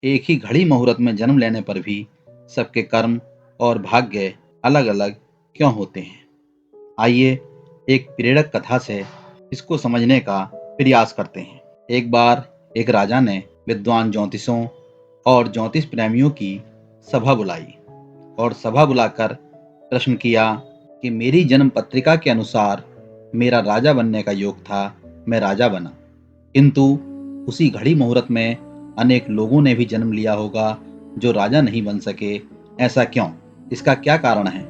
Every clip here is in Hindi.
एक ही घड़ी मुहूर्त में जन्म लेने पर भी सबके कर्म और भाग्य अलग अलग क्यों होते हैं? आइए एक प्रेरक कथा से इसको समझने का प्रयास करते हैं। एक बार एक राजा ने विद्वान ज्योतिषों और ज्योतिष प्रेमियों की सभा बुलाई और सभा बुलाकर प्रश्न किया कि मेरी जन्म पत्रिका के अनुसार मेरा राजा बनने का योग था, मैं राजा बना। किंतु उसी घड़ी मुहूर्त में अनेक लोगों ने भी जन्म लिया होगा जो राजा नहीं बन सके। ऐसा क्यों? इसका क्या कारण है?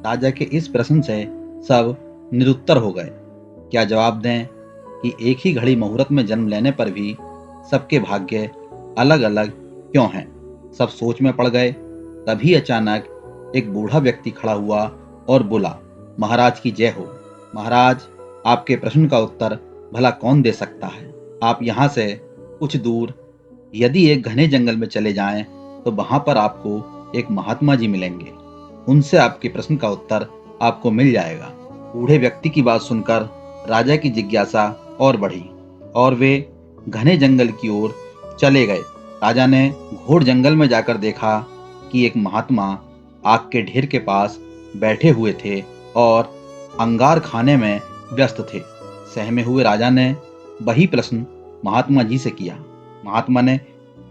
राजा के इस प्रश्न से सब निरुत्तर हो गए। क्या जवाब दें कि एक ही घड़ी मुहूर्त में जन्म लेने पर भी सबके भाग्य अलग अलग क्यों हैं? सब सोच में पड़ गए। तभी अचानक एक बूढ़ा व्यक्ति खड़ा हुआ और बोला, महाराज की जय हो। महाराज, आपके प्रश्न का उत्तर भला कौन दे सकता है? आप यहाँ से कुछ दूर यदि एक घने जंगल में चले जाएं तो वहां पर आपको एक महात्मा जी मिलेंगे। उनसे आपके प्रश्न का उत्तर आपको मिल जाएगा। बूढ़े व्यक्ति की बात सुनकर राजा की जिज्ञासा और बढ़ी और वे घने जंगल की ओर चले गए। राजा ने घोर जंगल में जाकर देखा कि एक महात्मा आग के ढेर के पास बैठे हुए थे और अंगार खाने में व्यस्त थे। सहमे हुए राजा ने वही प्रश्न महात्मा जी से किया। महात्मा ने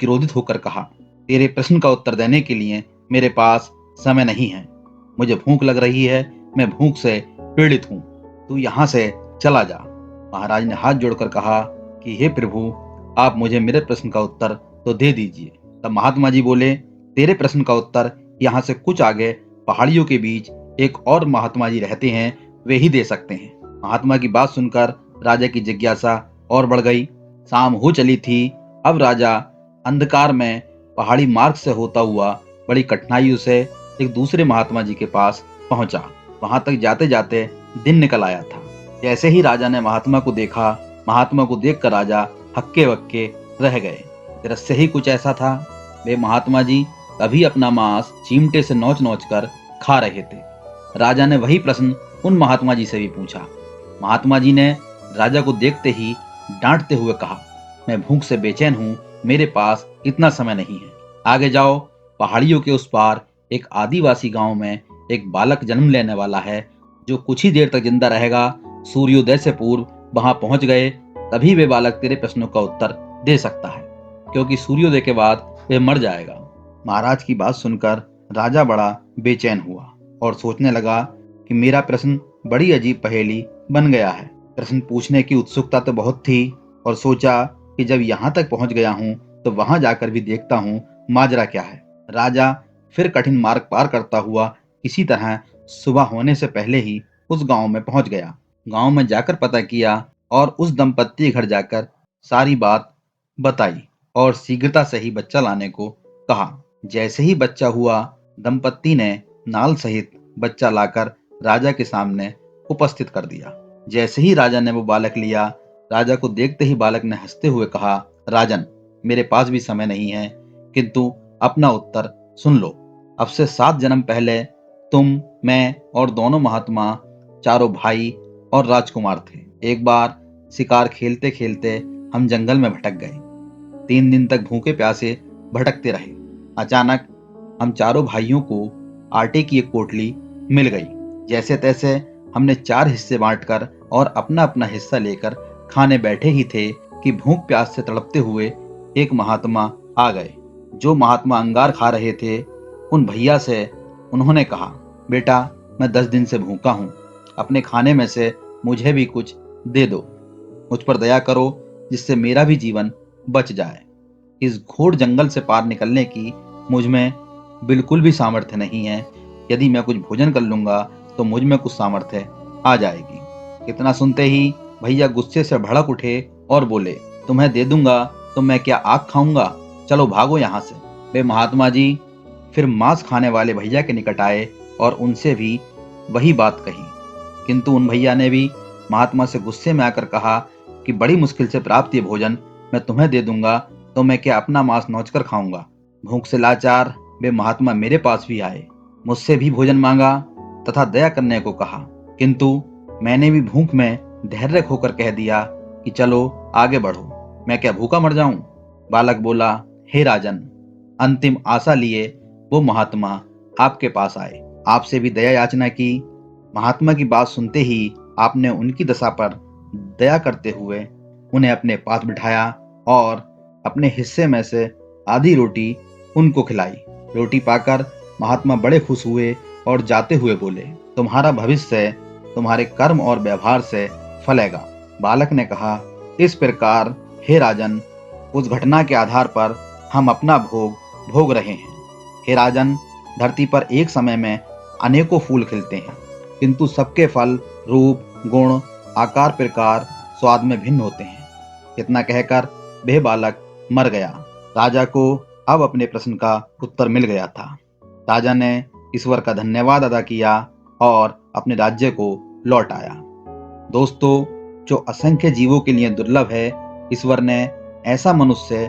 क्रोधित होकर कहा, तेरे प्रश्न का उत्तर देने के लिए मेरे पास समय नहीं है। मुझे भूख लग रही है, मैं भूख से पीड़ित हूँ। तू यहाँ से चला जा। महाराज ने हाथ जोड़कर कहा कि हे प्रभु, आप मुझे मेरे प्रश्न का उत्तर तो दे दीजिए। तब महात्मा जी बोले, तेरे प्रश्न का उत्तर यहाँ से कुछ आगे पहाड़ियों के बीच एक और महात्मा जी रहते हैं, वे ही दे सकते हैं। महात्मा की बात सुनकर राजा की जिज्ञासा और बढ़ गई। शाम हो चली थी। अब राजा अंधकार में पहाड़ी मार्ग से होता हुआ बड़ी कठिनाइयों से एक दूसरे महात्मा जी के पास पहुंचा। वहां तक जाते जाते दिन निकल आया था। जैसे ही राजा ने महात्मा को देखा, महात्मा को देखकर राजा हक्के बक्के रह गए। दृश्य ही कुछ ऐसा था। वे महात्मा जी तभी अपना मांस चिमटे से नोच नोच कर खा रहे थे। राजा ने वही प्रश्न उन महात्मा जी से भी पूछा। महात्मा जी ने राजा को देखते ही डांटते हुए कहा, मैं भूख से बेचैन हूँ, मेरे पास इतना समय नहीं है। आगे जाओ, पहाड़ियों के उस पार एक आदिवासी गांव में एक बालक जन्म लेने वाला है जो कुछ ही देर तक जिंदा रहेगा। सूर्योदय से पूर्व वहां पहुंच गए तभी वे बालक तेरे प्रश्नों का उत्तर दे सकता है, क्योंकि सूर्योदय के बाद वे मर जाएगा। महाराज की बात सुनकर राजा बड़ा बेचैन हुआ और सोचने लगा कि मेरा प्रश्न बड़ी अजीब पहेली बन गया है। प्रश्न पूछने की उत्सुकता तो बहुत थी और सोचा कि जब यहाँ तक पहुंच गया हूँ तो वहां जाकर भी देखता हूँ माजरा क्या है। राजा फिर कठिन मार्ग पार करता हुआ किसी तरह सुबह होने से पहले ही उस गांव में पहुंच गया। गांव में जाकर पता किया और उस दंपत्ति के घर जाकर सारी बात बताई और शीघ्रता से ही बच्चा लाने को कहा। जैसे ही बच्चा हुआ, दंपत्ति ने नाल सहित बच्चा लाकर राजा के सामने उपस्थित कर दिया। जैसे ही राजा ने वो बालक लिया, राजा को देखते ही बालक ने हंसते हुए कहा, राजन, मेरे पास भी समय नहीं है, किंतु अपना उत्तर सुन लो। अब से 7 जन्म पहले तुम, मैं और दोनों महात्मा चारों भाई और राजकुमार थे। एक बार शिकार खेलते खेलते हम जंगल में भटक गए। 3 दिन तक भूखे प्यासे भटकते रहे। अचानक हम चारों भाइयों को आटे की एक पोटली मिल गई। जैसे तैसे हमने 4 हिस्से बांटकर और अपना अपना हिस्सा लेकर खाने बैठे ही थे कि भूख प्यास से तड़पते हुए एक महात्मा आ गए। जो महात्मा अंगार खा रहे थे, उन भैया से उन्होंने कहा, बेटा, मैं 10 दिन से भूखा हूँ, अपने खाने में से मुझे भी कुछ दे दो। मुझ पर दया करो, जिससे मेरा भी जीवन बच जाए। इस घोर जंगल से पार निकलने की मुझ में बिल्कुल भी सामर्थ्य नहीं है। यदि मैं कुछ भोजन कर लूंगा तो मुझ में कुछ सामर्थ्य आ जाएगी। इतना सुनते ही भैया गुस्से से भड़क उठे और बोले, तुम्हें दे दूंगा तो मैं क्या आग खाऊंगा? चलो भागो यहाँ से। वे महात्मा जी फिर मांस खाने वाले भैया के निकट आए और उनसे भी वही बात कही, किंतु उन भैया ने भी महात्मा से गुस्से में आकर कहा कि बड़ी मुश्किल से प्राप्त ये भोजन मैं तुम्हें दे दूंगा तो मैं क्या अपना मांस नोचकर खाऊंगा? भूख से लाचार वे महात्मा मेरे पास भी आए, मुझसे भी भोजन मांगा तथा दया करने को कहा, किंतु मैंने भी भूख में धैर्य खोकर कह दिया कि चलो आगे बढ़ो, मैं क्या भूखा मर जाऊं? बालक बोला, हे राजन, अंतिम आशा लिए वो महात्मा आपके पास आए, आपसे भी दया याचना की। महात्मा की बात सुनते ही आपने उनकी दशा पर दया करते हुए उन्हें अपने पास बिठाया और अपने हिस्से में से आधी रोटी उनको खिलाई। रोटी पाकर महात्मा बड़े खुश हुए और जाते हुए बोले, तुम्हारा भविष्य तुम्हारे कर्म और व्यवहार से फलेगा। बालक ने कहा, इस प्रकार हे राजन, उस घटना के आधार पर हम अपना भोग भोग रहे हैं। हे राजन, धरती पर एक समय में अनेकों फूल खिलते हैं, किंतु सबके फल रूप, गुण, आकार, प्रकार, स्वाद में भिन्न होते हैं। इतना कहकर वह बालक मर गया। राजा को अब अपने प्रश्न का उत्तर मिल गया था। राजा ने ईश्वर का धन्यवाद अदा किया और अपने राज्य को लौट आया। दोस्तों, जो असंख्य जीवों के लिए दुर्लभ है, ईश्वर ने ऐसा मनुष्य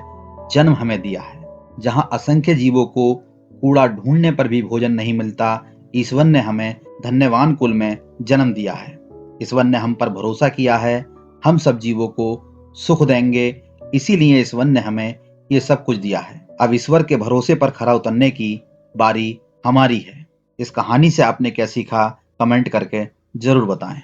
जन्म हमें दिया है। जहां असंख्य जीवों को कूड़ा ढूंढने पर भी भोजन नहीं मिलता, ईश्वर ने हमें धन्यवान कुल में जन्म दिया है। ईश्वर ने हम पर भरोसा किया है, हम सब जीवों को सुख देंगे, इसीलिए ईश्वर ने हमें ये सब कुछ दिया है। अब ईश्वर के भरोसे पर खरा उतरने की बारी हमारी है। इस कहानी से आपने क्या सीखा, कमेंट करके जरूर बताएं।